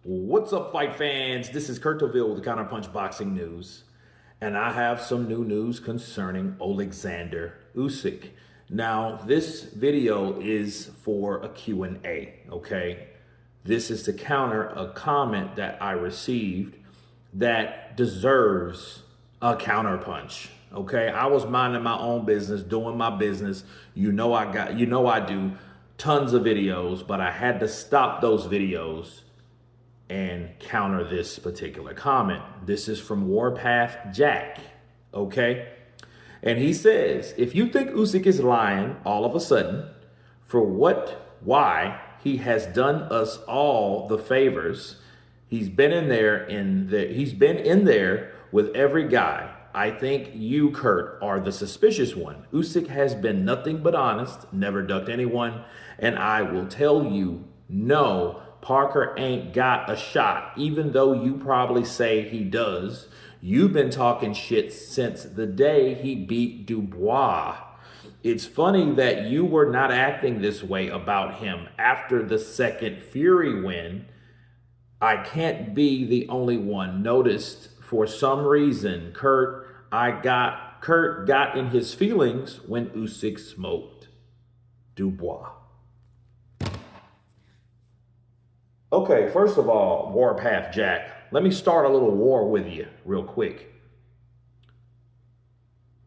What's up, fight fans? This is Kurt DeVille with the Counterpunch Boxing News, and I have some new news concerning Oleksandr Usyk. Now, this video is for a Q&A, okay? This is to counter a comment that I received that deserves a counterpunch, okay? I was minding my own business, doing my business. You know I do tons of videos, but I had to stop those videos and counter this particular comment. This is from Warpath Jack, okay? And he says, if you think Usyk is lying all of a sudden for why he has done us all the favors, he's been in there with every guy. I think you, Kurt, are the suspicious one. Usyk has been nothing but honest, never ducked anyone, and I will tell you, no, Parker ain't got a shot, even though you probably say he does. You've been talking shit since the day he beat Dubois. It's funny that you were not acting this way about him after the second Fury win. I can't be the only one noticed. For some reason, Kurt got in his feelings when Usyk smoked Dubois. Okay, first of all, Warpath Jack, let me start a little war with you real quick.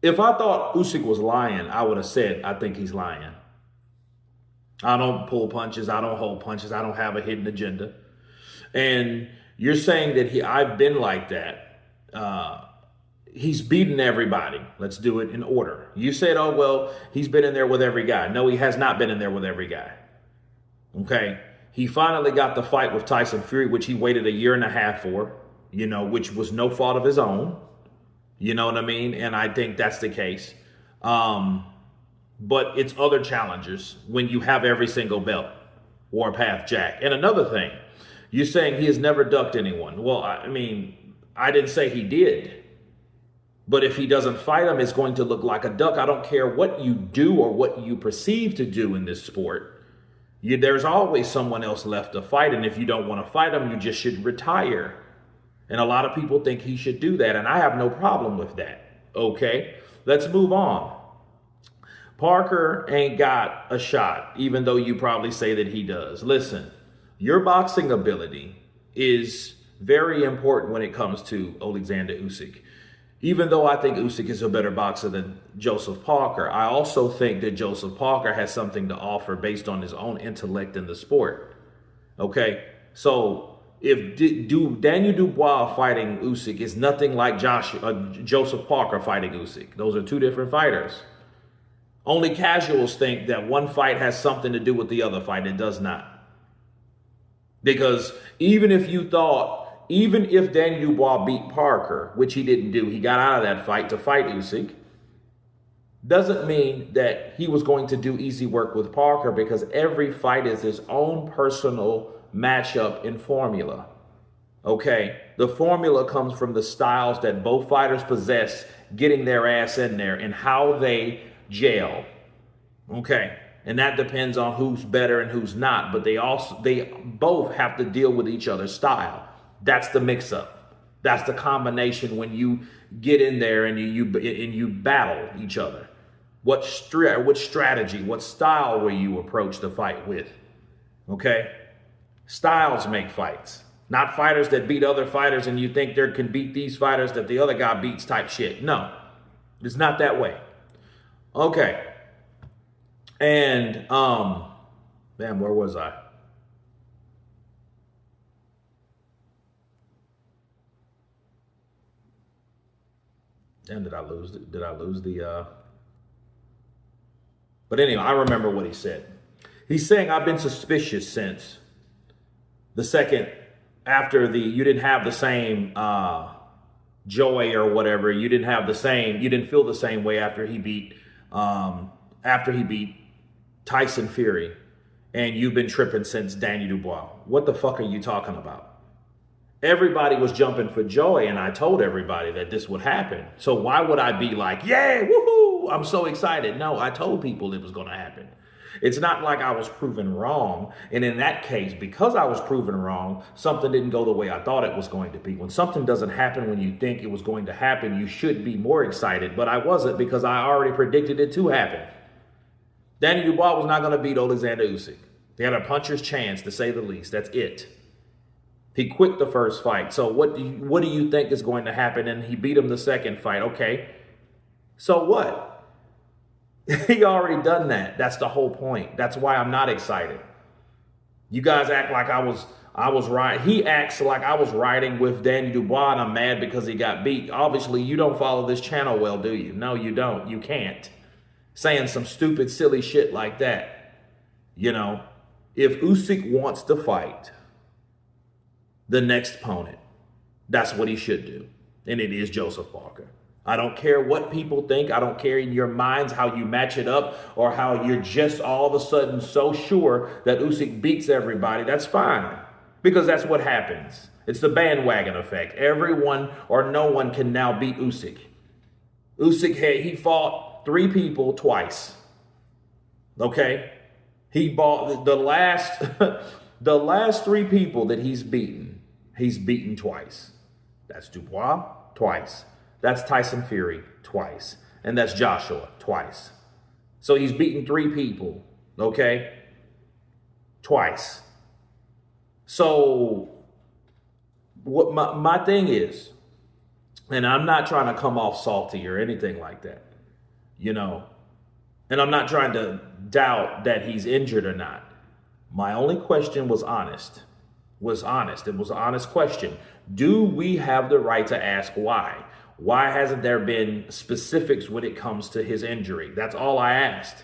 If I thought Usyk was lying, I would have said, I think he's lying. I don't pull punches. I don't hold punches. I don't have a hidden agenda. And you're saying that I've been like that. He's beaten everybody. Let's do it in order. You said, oh, well, he's been in there with every guy. No, he has not been in there with every guy. Okay. He finally got the fight with Tyson Fury, which he waited 1.5 years for, which was no fault of his own. You know what I mean? And I think that's the case. But it's other challengers when you have every single belt. Warpath Jack. And another thing, you're saying he has never ducked anyone. Well, I didn't say he did. But if he doesn't fight him, it's going to look like a duck. I don't care what you do or what you perceive to do in this sport. There's always someone else left to fight. And if you don't want to fight him, you just should retire. And a lot of people think he should do that. And I have no problem with that. Okay, let's move on. Parker ain't got a shot, even though you probably say that he does. Listen, your boxing ability is very important when it comes to Oleksandr Usyk. Even though I think Usyk is a better boxer than Joseph Parker, I also think that Joseph Parker has something to offer based on his own intellect in the sport. Okay, so if Daniel Dubois fighting Usyk is nothing like Joseph Parker fighting Usyk. Those are two different fighters. Only casuals think that one fight has something to do with the other fight. It does not. Because even if Daniel Dubois beat Parker, which he didn't do, he got out of that fight to fight Usyk, doesn't mean that he was going to do easy work with Parker, because every fight is his own personal matchup and formula. Okay, the formula comes from the styles that both fighters possess, getting their ass in there and how they gel. Okay, and that depends on who's better and who's not, but they both have to deal with each other's style. That's the mix-up. That's the combination when you get in there and you battle each other. What strategy, what style will you approach the fight with? Okay? Styles make fights. Not fighters that beat other fighters and you think they can beat these fighters that the other guy beats type shit. No, it's not that way. Okay. And, damn, where was I? Damn, did I lose the, But anyway, I remember what he said. He's saying, I've been suspicious since the second, after you didn't have the same joy or whatever. You didn't feel the same way after he beat Tyson Fury. And you've been tripping since Daniel Dubois. What the fuck are you talking about? Everybody was jumping for joy, and I told everybody that this would happen. So why would I be like, yeah, woohoo, I'm so excited? No, I told people it was going to happen. It's not like I was proven wrong. And in that case, because I was proven wrong, something didn't go the way I thought it was going to be. When something doesn't happen when you think it was going to happen, you should be more excited. But I wasn't, because I already predicted it to happen. Danny Dubois was not going to beat Oleksandr Usyk. He had a puncher's chance, to say the least. That's it. He quit the first fight. So what do you think is going to happen? And he beat him the second fight. Okay. So what? He already done that. That's the whole point. That's why I'm not excited. You guys act like I was right. He acts like I was riding with Danny Dubois and I'm mad because he got beat. Obviously, you don't follow this channel well, do you? No, you don't. You can't. Saying some stupid, silly shit like that. You know, if Usyk wants to fight the next opponent, that's what he should do. And it is Joseph Parker. I don't care what people think. I don't care in your minds how you match it up or how you're just all of a sudden so sure that Usyk beats everybody. That's fine, because that's what happens. It's the bandwagon effect. Everyone or no one can now beat Usyk. He fought 3 people twice. Okay? He bought the last the last 3 people that he's beaten twice. That's Dubois twice. That's Tyson Fury twice. And that's Joshua twice. So he's beaten 3 people, okay? Twice. So what my thing is, and I'm not trying to come off salty or anything like that, you know, and I'm not trying to doubt that he's injured or not. My only question was honest. It was an honest question. Do we have the right to ask why? Why hasn't there been specifics when it comes to his injury? That's all I asked.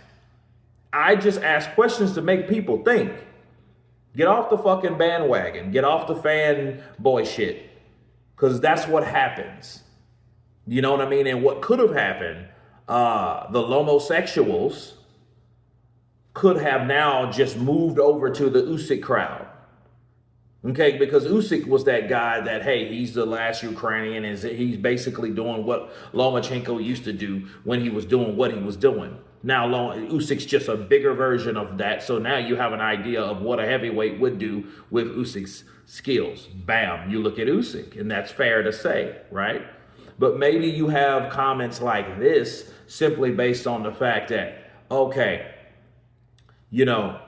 I just asked questions to make people think. Get off the fucking bandwagon. Get off the fanboy shit. Because that's what happens. You know what I mean? And what could have happened, the Lomosexuals could have now just moved over to the Usyk crowd. Okay, because Usyk was that guy that, hey, he's the last Ukrainian, and he's basically doing what Lomachenko used to do when he was doing what he was doing. Now, Usyk's just a bigger version of that, so now you have an idea of what a heavyweight would do with Usyk's skills. Bam, you look at Usyk, and that's fair to say, right? But maybe you have comments like this simply based on the fact that, okay, you know,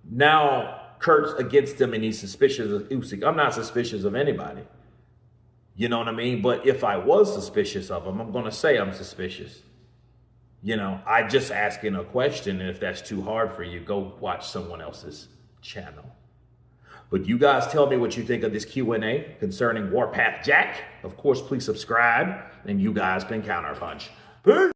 now Kurt's against him and he's suspicious of Usyk. I'm not suspicious of anybody. You know what I mean? But if I was suspicious of him, I'm going to say I'm suspicious. You know, I just asking a question, and if that's too hard for you, go watch someone else's channel. But you guys tell me what you think of this Q&A concerning Warpath Jack. Of course, please subscribe, and you guys can counterpunch. Peace!